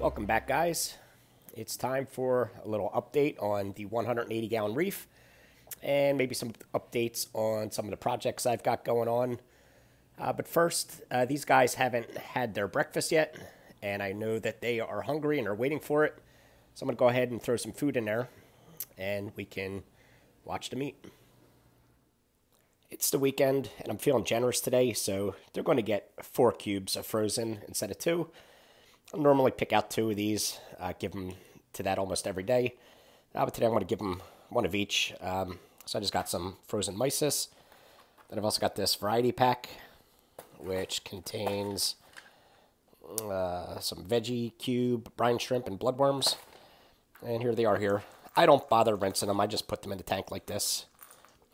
Welcome back, guys. It's time for a little update on the 180-gallon reef and maybe some updates on some of the projects I've got going on. But first, these guys haven't had their breakfast yet, and I know that they are hungry and are waiting for it. So I'm going to go ahead and throw some food in there, and we can watch them eat. It's the weekend, and I'm feeling generous today, so they're going to get 4 cubes of frozen instead of 2. I'll normally pick out 2 of these, give them to that almost every day. But today I'm going to give them 1 of each. So I just got some frozen mysis. Then I've also got this variety pack, which contains some veggie cube, brine shrimp, and bloodworms. And here they are here. I don't bother rinsing them. I just put them in the tank like this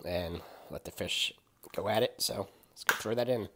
and let the fish go at it. So let's go throw that in.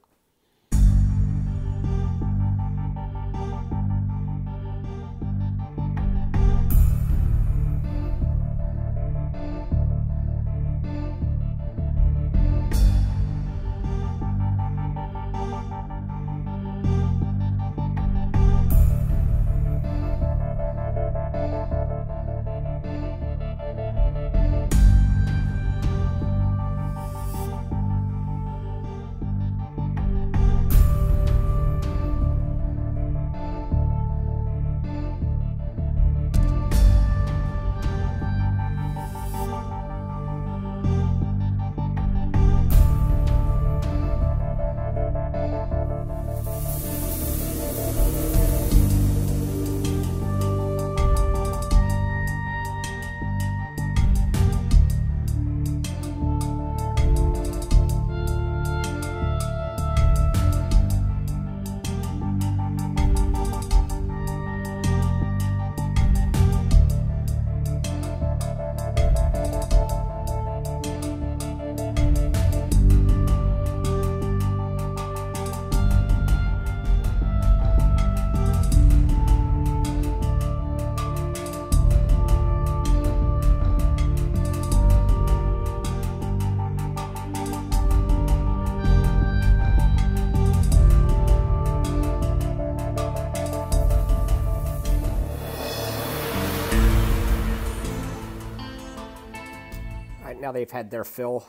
Now they've had their fill,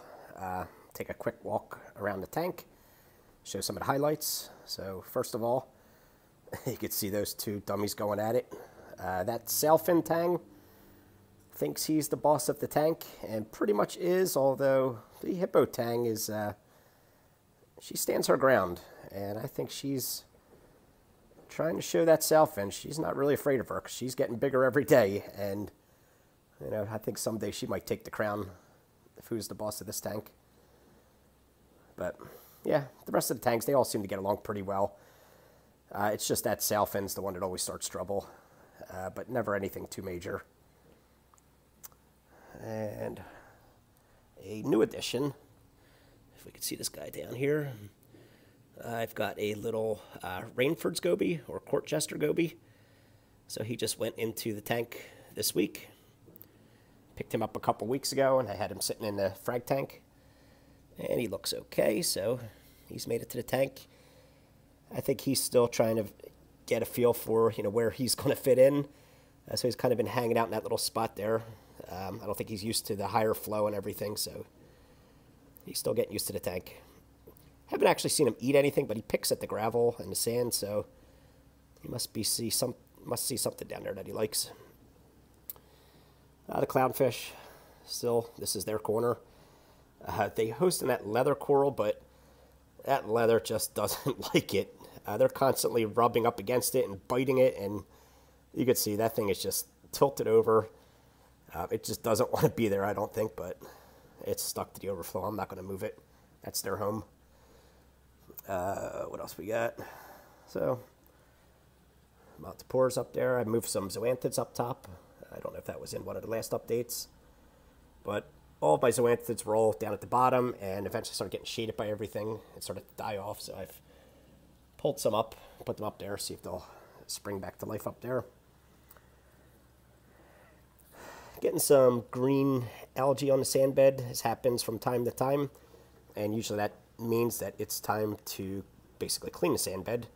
take a quick walk around the tank, show some of the highlights. So first of all, you can see those 2 dummies going at it. That sailfin tang thinks he's the boss of the tank, and pretty much is, although the hippo tang is, she stands her ground, and I think she's trying to show that sailfin she's not really afraid of her, because she's getting bigger every day, and you know, I think someday she might take the crown of who's the boss of this tank. But yeah, the rest of the tanks, they all seem to get along pretty well. It's just that sailfin's the one that always starts trouble, but never anything too major. And a new addition, if we can see this guy down here, I've got a little Rainford's goby, or court jester goby. So he just went into the tank this week. Picked him up a couple weeks ago, and I had him sitting in the frag tank, and he looks okay, so he's made it to the tank. I think he's still trying to get a feel for, you know, where he's going to fit in, so he's kind of been hanging out in that little spot there. I don't think he's used to the higher flow and everything, so he's still getting used to the tank. Haven't actually seen him eat anything, but he picks at the gravel and the sand, so he must see something down there that he likes. The clownfish, still, this is their corner. They host in that leather coral, but that leather just doesn't like it. They're constantly rubbing up against it and biting it, and you can see that thing is just tilted over. It just doesn't want to be there, I don't think, but it's stuck to the overflow. I'm not going to move it. That's their home. What else we got? So, Maltipores up there. I moved some zoanthids up top. I don't know if that was in one of the last updates, but all of my zoanthids were all down at the bottom, and eventually started getting shaded by everything and started to die off, so I've pulled some up, put them up there, see if they'll spring back to life up there. Getting some green algae on the sand bed, as happens from time to time, and usually that means that it's time to basically clean the sand bed.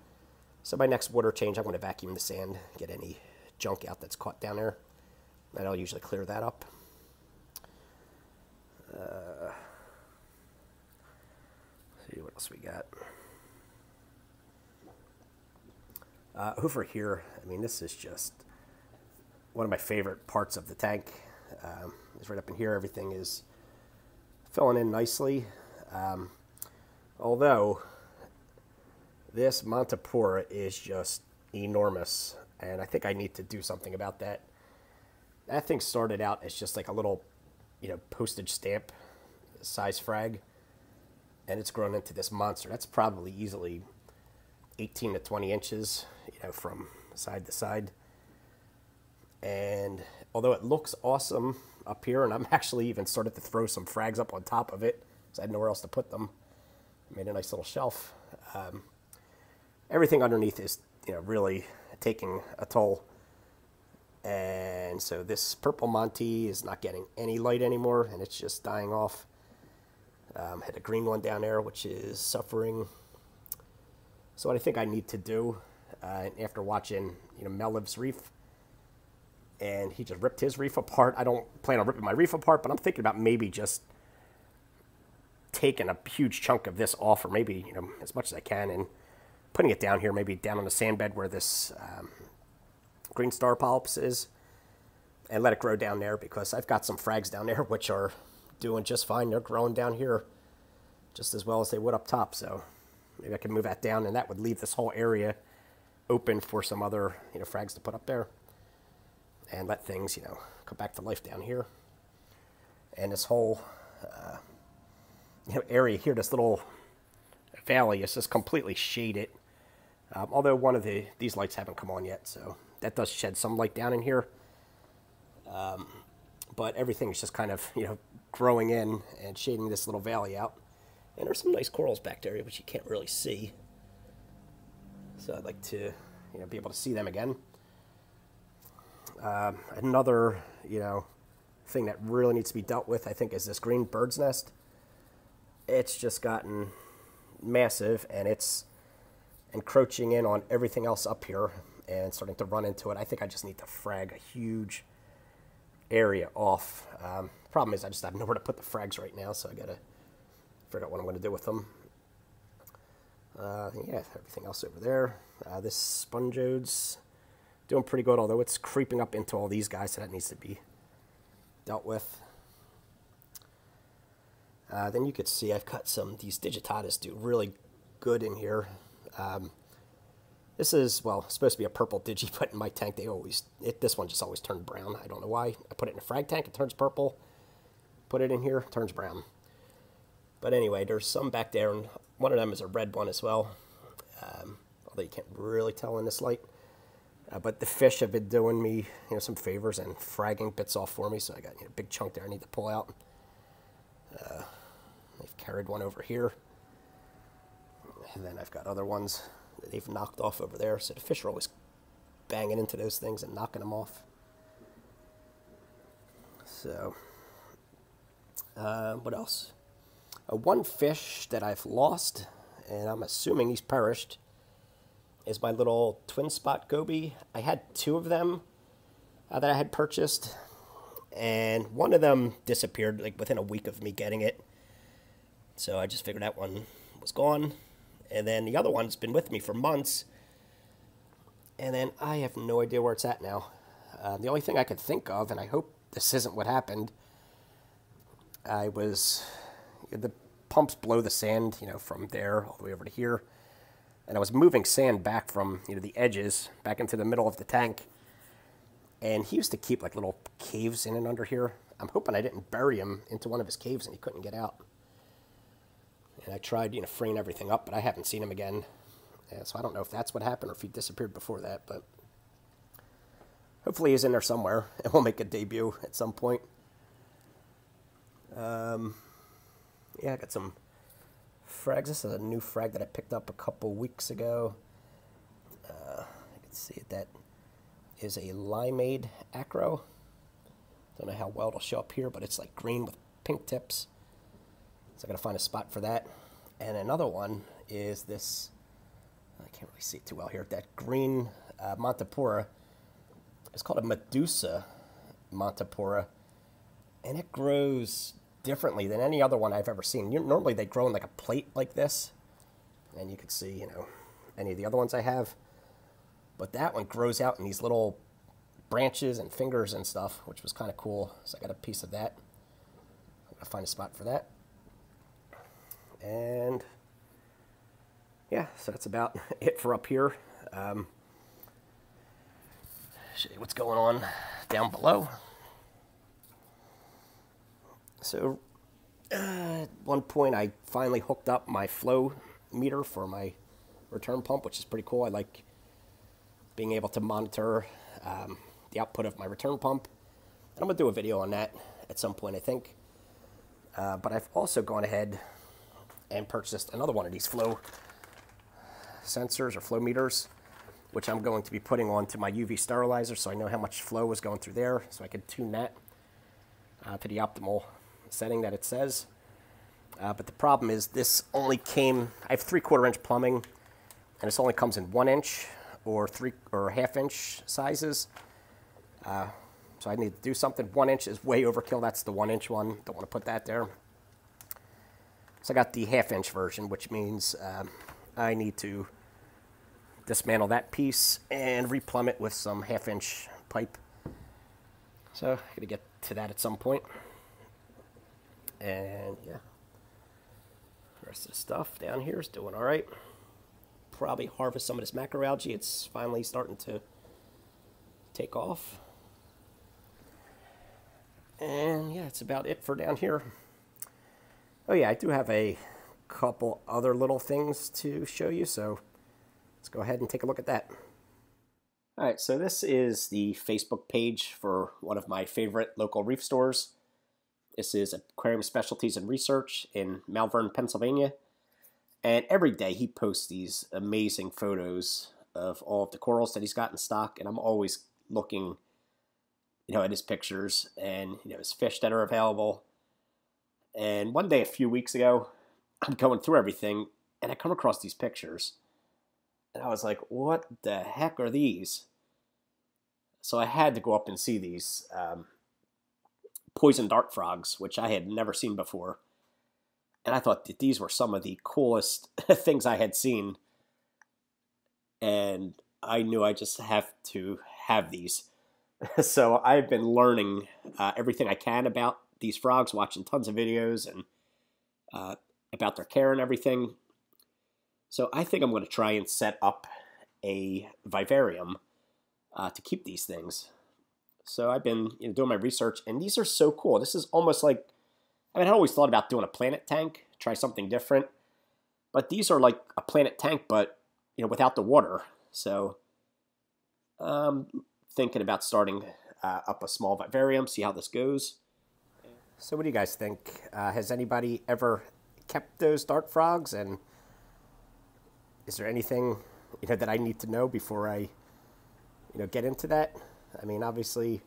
So my next water change, I'm going to vacuum the sand, get any junk out that's caught down there. That'll usually clear that up. See what else we got. Over here, I mean, this is just one of my favorite parts of the tank. Is right up in here. Everything is filling in nicely. Although this Montipora is just enormous, and I think I need to do something about that. That thing started out as just like a little, postage stamp size frag, and it's grown into this monster. That's probably easily 18 to 20 inches, from side to side. And although it looks awesome up here, and I'm actually even started to throw some frags up on top of it, because I had nowhere else to put them. Made a nice little shelf. Everything underneath is, really taking a toll. And so this purple Monty is not getting any light anymore, and it's just dying off. Had a green one down there, which is suffering. So what I think I need to do, after watching, Mel Lives Reef, and he just ripped his reef apart. I don't plan on ripping my reef apart, but I'm thinking about maybe just taking a huge chunk of this off, or maybe, as much as I can, and putting it down here, maybe down on the sand bed where this green star polyps is, and let it grow down there, because I've got some frags down there which are doing just fine. They're growing down here just as well as they would up top, so maybe I can move that down, and that would leave this whole area open for some other, frags to put up there, and let things, come back to life down here. And this whole, area here, this little valley is just completely shaded. Although one of these lights haven't come on yet, so that does shed some light down in here. But everything's just kind of, growing in and shading this little valley out. And there's some nice corals back there, which you can't really see. So I'd like to, be able to see them again. Another, thing that really needs to be dealt with, I think, is this green bird's nest. It's just gotten massive, and it's encroaching in on everything else up here and starting to run into it. I think I just need to frag a huge area off. Problem is I just have nowhere to put the frags right now, so I gotta figure out what I'm going to do with them. Yeah, everything else over there. This Spongeode's doing pretty good, although it's creeping up into all these guys, so that needs to be dealt with. Then you could see I've got these Digitatus do really good in here. This is, well, supposed to be a purple digi, but in my tank this one just always turned brown. I don't know why. I put it in a frag tank, it turns purple. Put it in here, it turns brown. But anyway, there's some back there, and one of them is a red one as well. Although you can't really tell in this light. But the fish have been doing me, some favors and fragging bits off for me, so I got a big chunk there I need to pull out. They've carried one over here, and then I've got other ones that they've knocked off over there, so the fish are always banging into those things and knocking them off. So, what else? One fish that I've lost, and I'm assuming he's perished, is my little twin spot goby. I had two of them that I had purchased, and one of them disappeared like within a week of me getting it. So I just figured that one was gone. And then the other one's been with me for months, and then I have no idea where it's at now. The only thing I could think of, and I hope this isn't what happened, the pumps blow the sand, from there all the way over to here. And I was moving sand back from, the edges back into the middle of the tank. And he used to keep like little caves in and under here. I'm hoping I didn't bury him into one of his caves and he couldn't get out. And I tried, freeing everything up, but I haven't seen him again. So I don't know if that's what happened or if he disappeared before that, but hopefully he's in there somewhere and we'll make a debut at some point. Yeah, I got some frags. This is a new frag that I picked up a couple weeks ago. You can see it. That is a limeade acro. Don't know how well it'll show up here, but it's like green with pink tips. So I gotta find a spot for that. And another one is this I can't really see it too well here. That green Montipora is called a Medusa Montipora, and it grows differently than any other one I've ever seen. Normally they grow in like a plate like this, and you can see, you know, any of the other ones I have. But that one grows out in these little branches and fingers and stuff, which was kind of cool. So I got a piece of that. I'm going to find a spot for that. And yeah, so that's about it for up here. Show you what's going on down below. So at one point I finally hooked up my flow meter for my return pump, which is pretty cool. I like being able to monitor the output of my return pump. And I'm going to do a video on that at some point, I think. But I've also gone ahead and purchased another one of these flow sensors or flow meters, which I'm going to be putting onto my UV sterilizer so I know how much flow is going through there, so I can tune that to the optimal setting that it says. But the problem is this only came, I have 3/4 inch plumbing, and this only comes in 1 inch or 3 or 1/2 inch sizes. So I need to do something. 1 inch is way overkill. That's the 1 inch one. Don't want to put that there. So I got the 1/2 inch version, which means I need to dismantle that piece and replumb it with some 1/2 inch pipe. So I'm going to get to that at some point. And yeah, the rest of the stuff down here is doing all right. Probably harvest some of this macroalgae. It's finally starting to take off. And yeah, that's about it for down here. Oh yeah, I do have a couple other little things to show you, so let's go ahead and take a look at that. All right, so this is the Facebook page for one of my favorite local reef stores. This is Aquarium Specialties and Research in Malvern, Pennsylvania. And every day he posts these amazing photos of all of the corals that he's got in stock, and I'm always looking, you know, at his pictures and, you know, his fish that are available. And one day a few weeks ago, I'm going through everything, and I come across these pictures. And I was like, what the heck are these? So I had to go up and see these poison dart frogs, which I had never seen before. And I thought that these were some of the coolest things I had seen. And I knew I just have to have these. So I've been learning everything I can about these frogs, watching tons of videos and about their care and everything. So I think I'm going to try and set up a vivarium to keep these things. So I've been, you know, doing my research, and these are so cool. This is almost like, I mean, I always thought about doing a planet tank, try something different. But these are like a planet tank, but, you know, without the water. So thinking about starting up a small vivarium, see how this goes. So what do you guys think? Has anybody ever kept those dart frogs? And is there anything, you know, that I need to know before I, you know, get into that? I mean, obviously,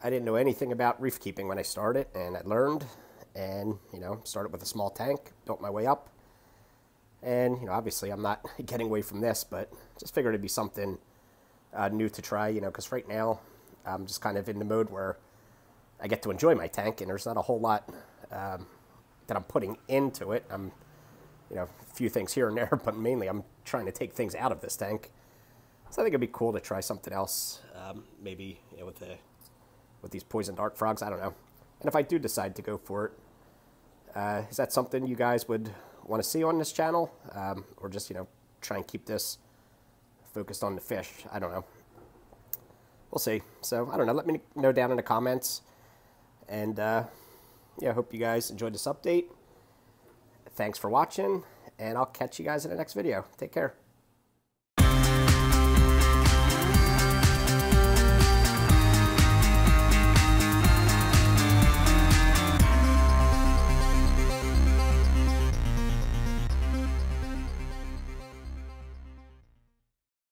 I didn't know anything about reef keeping when I started, and I learned, and, you know, started with a small tank, built my way up. And, you know, obviously I'm not getting away from this, but just figured it'd be something new to try, you know, because right now I'm just kind of in the mode where I get to enjoy my tank, and there's not a whole lot that I'm putting into it. I'm, you know, a few things here and there, but mainly I'm trying to take things out of this tank. So I think it'd be cool to try something else, maybe, you know, with these poison dart frogs. I don't know. And if I do decide to go for it, is that something you guys would want to see on this channel, or just, you know, try and keep this focused on the fish? I don't know. We'll see. So I don't know. Let me know down in the comments. And yeah, I hope you guys enjoyed this update. Thanks for watching, and I'll catch you guys in the next video. Take care.